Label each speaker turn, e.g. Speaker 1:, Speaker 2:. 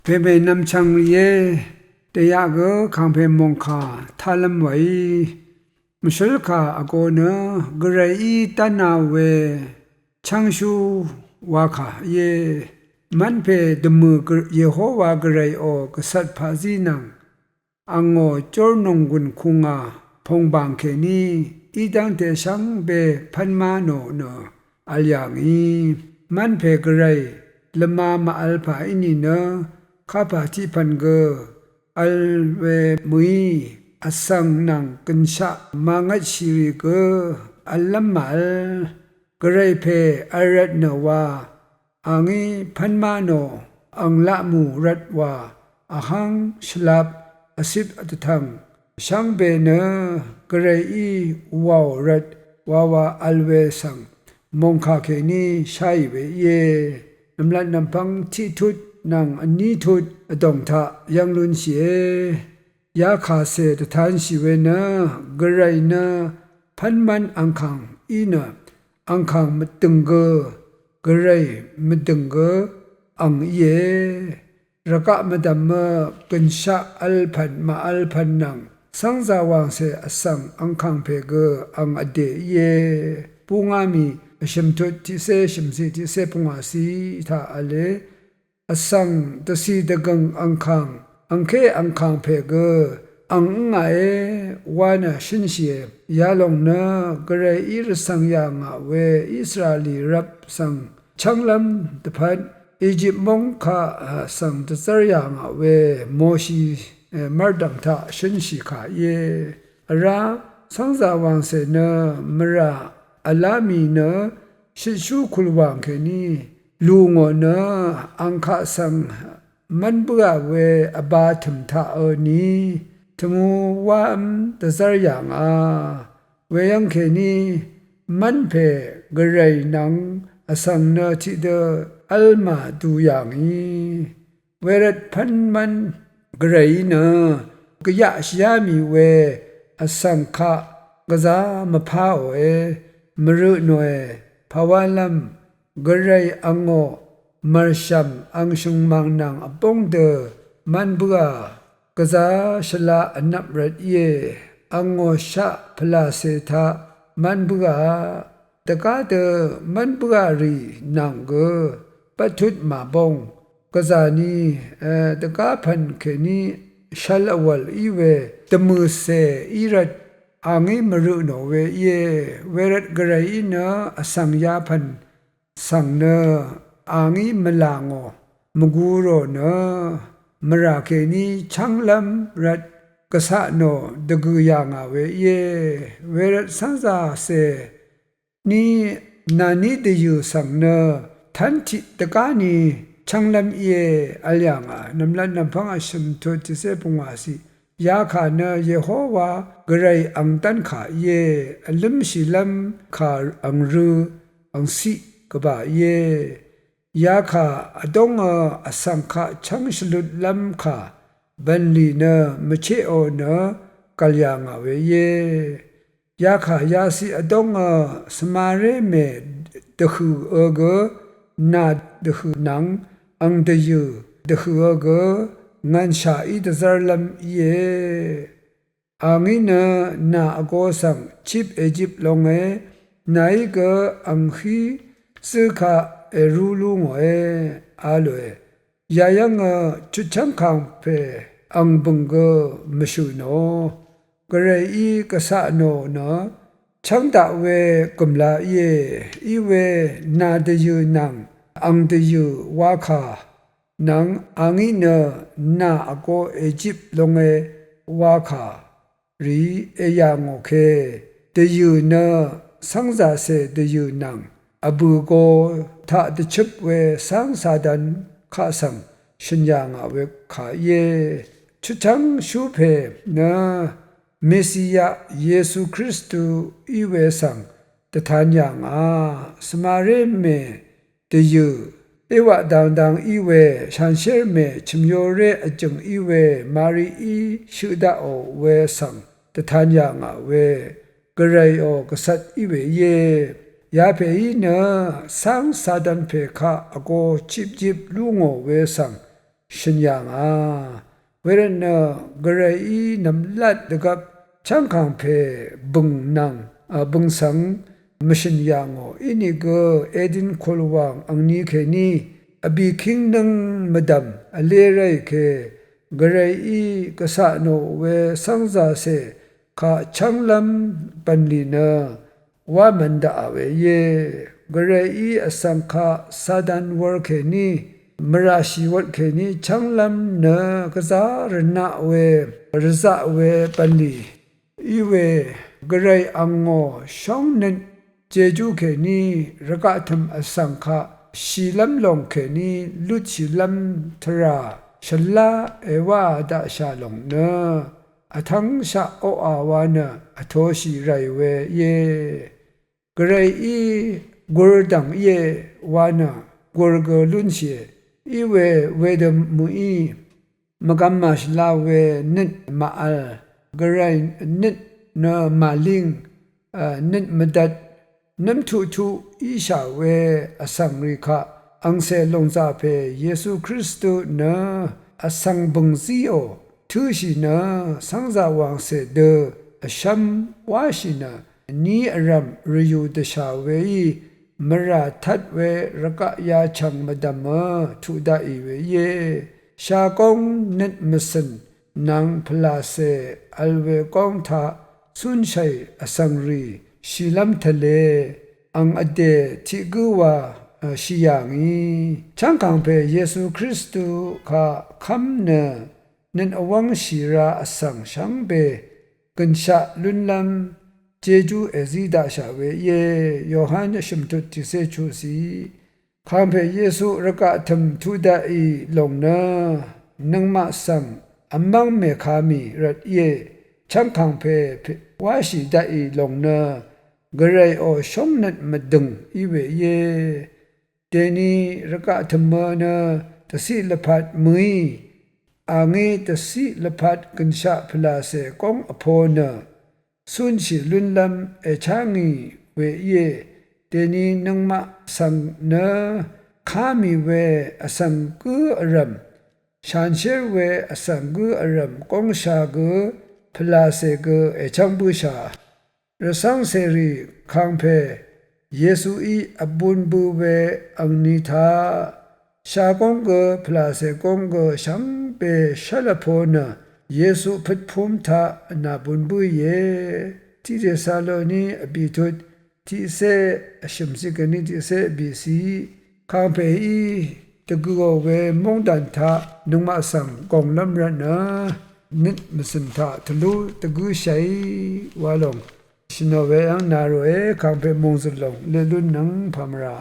Speaker 1: เพเปนำชังเยเตยะก็ขังเพมงคาทาลมไว้มชลคาอโกเนกระไรตันนาเวชังชูวาคาเยมันเพดมือเยโฮวากระไรโอกษัตริย์พาซีนังอังโอจอร์นงกุนคุงาพงบางเคนีอีดังเตชังเบพันมาโนเนอัลยังอีมันเพกระไรละมาอัลพาอินีเนข้าพาที่พันเกอัลเวมุยอสังนังกัญชามังชิริเกอัลลัมมัลกระไรเพอรัตนวาอังอีพันมาโนอังละมูรัตวาอาหังชลับอสิบอัตถังช่างเบเนกระไรอีวาวรัตวาวาอัลเวสังมงคาเคนีใช่เวเยน้ำลัดน้ำพังที่ทุดนางอันนี้ทุดดงทะยังลุนเสียยาคาเสตทานสิเวนะกระไรนะพันมันอังคังอีนะอังคังมตึงเกกระไรมตึงเกอังเยระกะมดัมมะกัญชาอัลพันมาอัลพันนังสังจาวางเสอสังอังคังเพเกอังอเดเยปุงามีชิมทุติเสชิมสีติเสปุงาสีท่าอเลอสังตสีดกังอังคังอังเคอังคังเพเกอังไงวานะชินเสียยาลงนะกระไรอิรสังยางเวอิสราเอลีรับสังชังลำตะพันอียิปต์มงคาสังตะซรยางเวโมชีมรดังทะชินสีขาเยราสังจาวังเสนมราอัลามีเนชิชูคุลวังเคนีลูงอเนอังคาสังมันเบื่อเวอบาถึมทานีทมูวามตะซรยางเวยังเคนีมันเพกระไรนังอสังเนทิเดอัลมาดูอย่างนี้เวรดพันมันกระไรเนกยะชยามีเวอสังขะกะจามะพาเวมรุโนเอภาวะลัมกระไรอังโอมารชัมอังชุงมังนังอปงเดมันเบื่อกะจาชลาอนับรัดเยอังโอชะพลาเสทามันเบื่อตะกาเดมันเบื่อรีนังเกปัทุดมาบงกะจานีตะกาพันเคนีชัลอวัลอีเวตมือเสอีรัดอังอีมรุโนเวเยเวรัดกระไรนะอสังยาพันสังเนอังอีมลางอมกูโรเนมราเคนีชังลัมรัดกษะโนดกุยางเวเยเวรัดสังจาเสนี่นานิดยูสังเนทันทิตกานีชังลัมเยอัลยังนำลันนำพังอชิมทุติเสปุงอาสียาขาเนเยโฮวากระไรอังตันขาเยอัลมชิลัมขาอังรูอังสีกบะเยยาขาอดงอสังขาชังชลุดลัมขาบันลีเนมเชโอเนกัลยังเวเยยาขายาสีอดงสมาเรเมดคูเกนาดคูนังอังเดยูดคูเกงันชาอิดซาลัมเยอังอินนาอโกสังชิปอียิปต์ลงนายกอังฮีสึกาเอรูลุงอาโลยายังชุดชังคังเพอังบุงกมชูโนกระไรอีกษะโนนะชังดาเวกุมลาเยอีเวนาเดยูนังอังเดยูวาคานังอังอินนาอโกอียิปต์ลงวาคารีเอยางโอเคเดยูนะสังจาเสเดยูนังอบูโกทะเดชุบเวสังสาดันข้าสังชินยางเวขาเยชุชังชูเพนะเมสิยาเยซูคริสต์อีเวสังตถานยังสมาเรเมเตยูเอวะดังอีเวชันเชรเมชิมโยเรอจงอีเวมารีอีชุดาโอเวสังตถานยังเวกระไรโอกษัตริย์อีเวเยยาเพอีเนสังสาดันเพคะอโกจิบลุงโอเวสัง ရှင်yang where na garai namlat dagap changkang phe bung nang bung sang mission yango ini go edin kholwang angni kheni abi king nang madam alerai khe garai kasa no we sangza se kha changlam panlina wa manda awe ye garai asangkha sadan war kheni marashi wat kheni changlam na kaza rna we rza we panli iwe garai ango shongnen jeju kheni rakatham asangkha shilam long kheni luchilam thara shalla ewa da shalong na athang sha o awana athoshi raiwe ye garai gurdang ye wana gurgo lunche iwe wedam mui magamash lawe nit maal garai nit na maling nit madat nam thu isha we asangri kha angse longza phe yesu christu na asang bungzi o thu shi na sangza wang se de asham wa shi na ni aram ryu de sha we mara that we raka ya chang madama thu da I we ye sha kong nit masan nang phla se alwe kong tha sun shai asangri shilam thale ang ade thiguwa shiyangi changkang phe yesu christu kha khamna nen awang shira asang shangbe kansha lunlam jeju ezida shawe ye yohan shimtut tise chusi khampe yesu raka tham thuda I longna nangma sang amang me khami rat ye changkang phe washi da I longna garai o shomnat madung iwe ye deni raka thamana tasi laphat mui ange tasi laphat kansha phla se kong aphona sun shi lunlam changi we ye deni nangma sang na khami we asang ku aram shansher we asang gu aram kong sha gu phla se gu changbu sha rasang seri khangphe yesu I abun bu we angni tha sha kong gu phla se kong gu shang pe shalaphona yesu phatphum tha na bun bu ye ti de saloni abithut ti se ashimsi gani ti se bc khangphe I tagu we mongdan tha nungma sang konglam ra na nit masin tha thlu tagu shai walong shinowe ang naro khangphe mongzulong le lun nang phamra